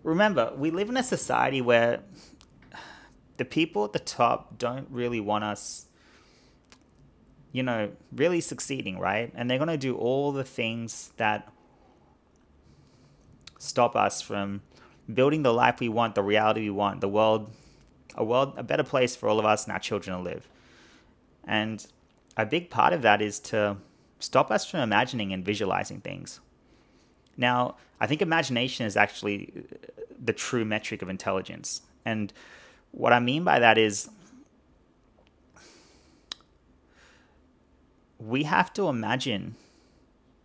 remember, we live in a society where the people at the top don't really want us, really succeeding, right? And they're going to do all the things that stop us from building the life we want, the reality we want, a better place for all of us and our children to live. And a big part of that is to stop us from imagining and visualizing things. Now, I think imagination is actually the true metric of intelligence. And what I mean by that is we have to imagine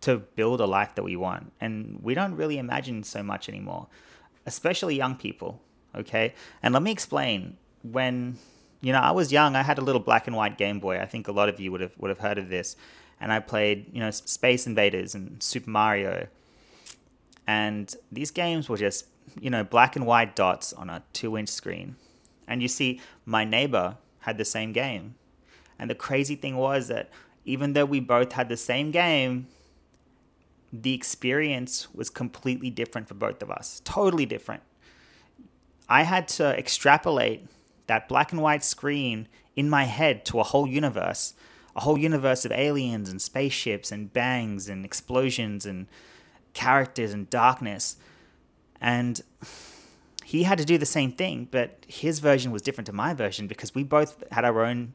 to build a life that we want. And we don't really imagine so much anymore, especially young people, okay? And let me explain. When, I was young, I had a little black and white Game Boy. I think a lot of you would have heard of this. And I played, Space Invaders and Super Mario. And these games were just, black and white dots on a 2-inch screen. And you see, my neighbor had the same game. And the crazy thing was that even though we both had the same game, the experience was completely different for both of us. Totally different. I had to extrapolate that black and white screen in my head to a whole universe of aliens and spaceships and bangs and explosions and characters and darkness. And he had to do the same thing, but his version was different to my version because we both had our own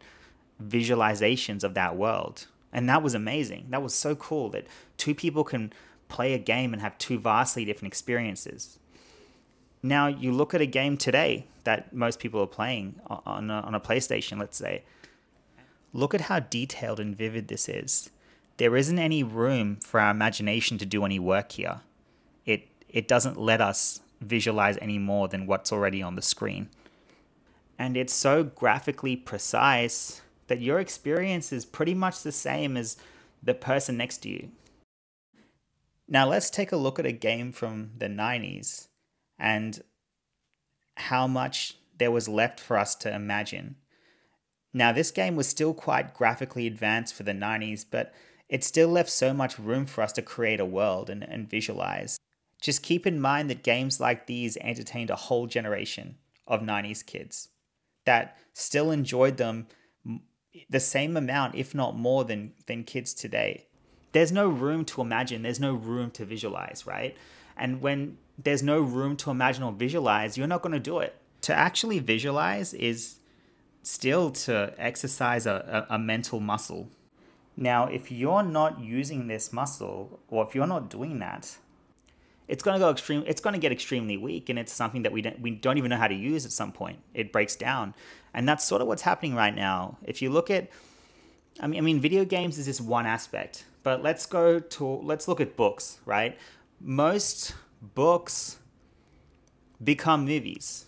visualizations of that world. And that was amazing. That was so cool that two people can play a game and have two vastly different experiences. Now, you look at a game today that most people are playing on a PlayStation, let's say. Look at how detailed and vivid this is. There isn't any room for our imagination to do any work here. It doesn't let us visualize any more than what's already on the screen. And it's so graphically precise that your experience is pretty much the same as the person next to you. Now let's take a look at a game from the 90s and how much there was left for us to imagine. Now this game was still quite graphically advanced for the 90s, but it still left so much room for us to create a world and visualize. Just keep in mind that games like these entertained a whole generation of 90s kids that still enjoyed them the same amount, if not more, than kids today. There's no room to imagine. There's no room to visualize, right? And when there's no room to imagine or visualize, you're not going to do it. To actually visualize is still to exercise a mental muscle. Now, if you're not using this muscle, or if you're not doing that, it's going to get extremely weak, and it's something that we don't even know how to use at some point. It breaks down. And that's sort of what's happening right now. If you look at, I mean, video games is just one aspect, but let's look at books, right? Most books become movies,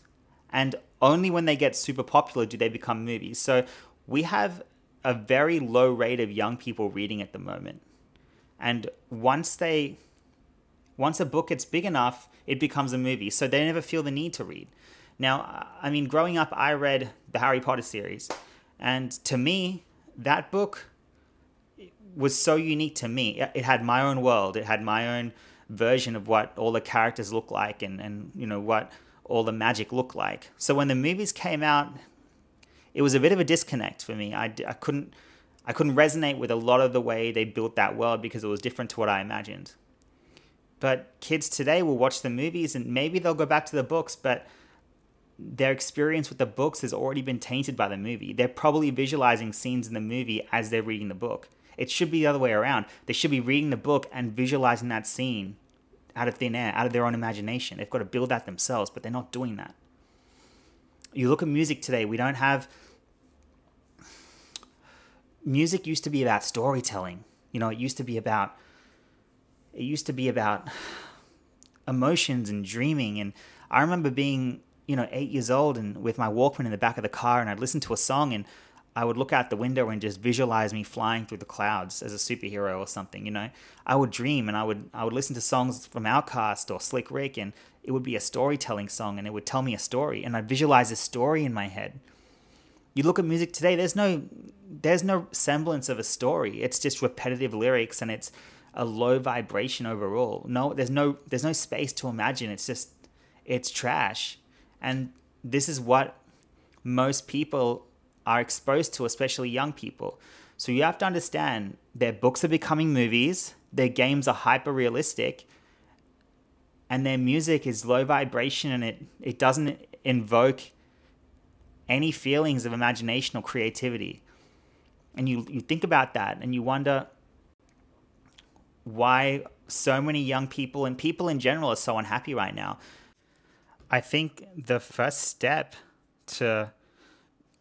and only when they get super popular do they become movies. So we have a very low rate of young people reading at the moment. And once a book gets big enough, it becomes a movie. So they never feel the need to read. Now, I mean, growing up, I read the Harry Potter series. And to me, that book was so unique to me. It had my own world. It had my own version of what all the characters look like and what all the magic looked like. So when the movies came out, it was a bit of a disconnect for me. I couldn't resonate with a lot of the way they built that world because it was different to what I imagined. But kids today will watch the movies and maybe they'll go back to the books, but their experience with the books has already been tainted by the movie. They're probably visualizing scenes in the movie as they're reading the book. It should be the other way around. They should be reading the book and visualizing that scene out of thin air, out of their own imagination. They've got to build that themselves, but they're not doing that. You look at music today, we don't have... Music used to be about storytelling. It used to be about emotions and dreaming. And I remember being, 8 years old and with my Walkman in the back of the car, and I'd listen to a song and I would look out the window and just visualize me flying through the clouds as a superhero or something. I would dream and I would listen to songs from Outkast or Slick Rick, and it would be a storytelling song and it would tell me a story, and I'd visualize a story in my head. You look at music today, there's no semblance of a story. It's just repetitive lyrics and it's a low vibration overall. No, there's no space to imagine. it's trash. And this is what most people are exposed to, especially young people. So you have to understand their books are becoming movies, their games are hyper realistic, and their music is low vibration, and it doesn't invoke any feelings of imagination or creativity. And you think about that and you wonder why so many young people and people in general are so unhappy right now. I think the first step to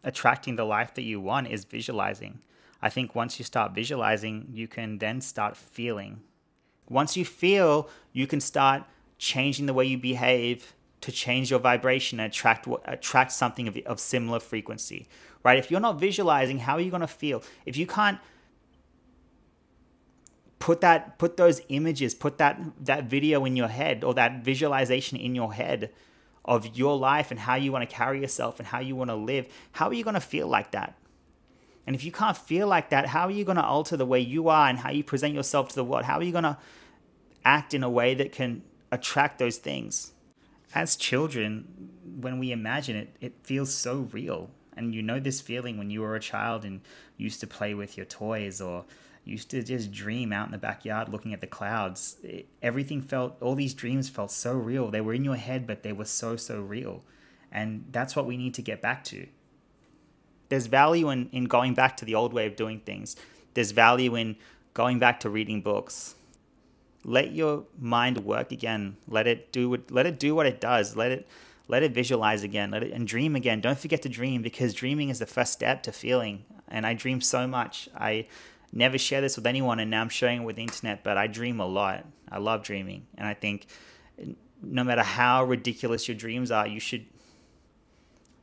attracting the life that you want is visualizing. I think once you start visualizing, you can then start feeling. Once you feel, you can start changing the way you behave to change your vibration and attract something of similar frequency, right? If you're not visualizing, how are you going to feel? If you can't put those images, put that video in your head, or that visualization in your head of your life and how you want to carry yourself and how you want to live, how are you going to feel like that? And if you can't feel like that, how are you going to alter the way you are and how you present yourself to the world? How are you going to act in a way that can attract those things? As children, when we imagine it, it feels so real. And you know this feeling when you were a child and used to play with your toys, or used to just dream out in the backyard looking at the clouds. All these dreams felt so real. They were in your head, but they were so real. And that's what we need to get back to. There's value in going back to the old way of doing things. There's value in going back to reading books. Let your mind work again. Let it do what it does. Let it visualize again. And dream again. Don't forget to dream, because dreaming is the first step to feeling. And I dream so much. I never share this with anyone, and now I'm sharing it with the internet, but I dream a lot. I love dreaming. And I think no matter how ridiculous your dreams are,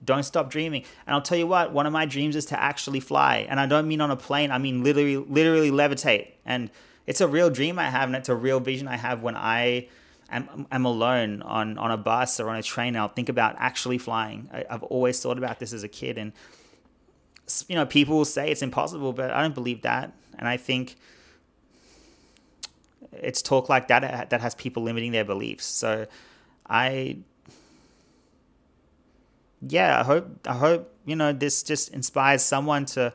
don't stop dreaming. And I'll tell you what, one of my dreams is to actually fly. And I don't mean on a plane. I mean literally levitate. And it's a real dream I have, and it's a real vision I have when I'm alone on a bus or on a train, and I'll think about actually flying. I've always thought about this as a kid, and people will say it's impossible, but I don't believe that. And I think it's talk like that that has people limiting their beliefs. So I hope this just inspires someone to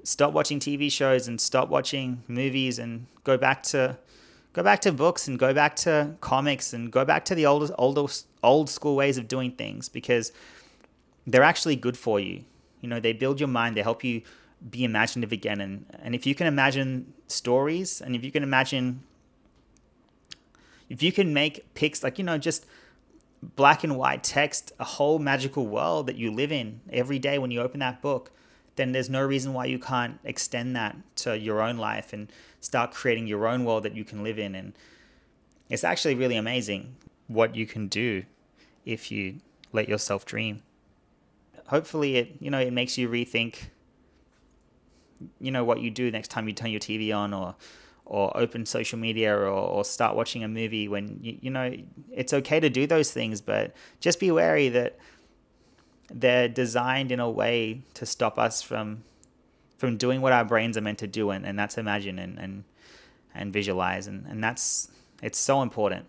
stop watching TV shows and stop watching movies and go back to books and go back to comics and go back to the old school ways of doing things, because they're actually good for you. They build your mind, they help you be imaginative again. And if you can imagine stories, and if you can make pics, just black and white text, a whole magical world that you live in every day when you open that book, then there's no reason why you can't extend that to your own life and start creating your own world that you can live in. And it's actually really amazing what you can do if you let yourself dream. Hopefully it makes you rethink what you do next time you turn your TV on or open social media or start watching a movie, when it's okay to do those things, but just be wary that they're designed in a way to stop us from doing what our brains are meant to do, and that's imagine and visualize, and it's so important.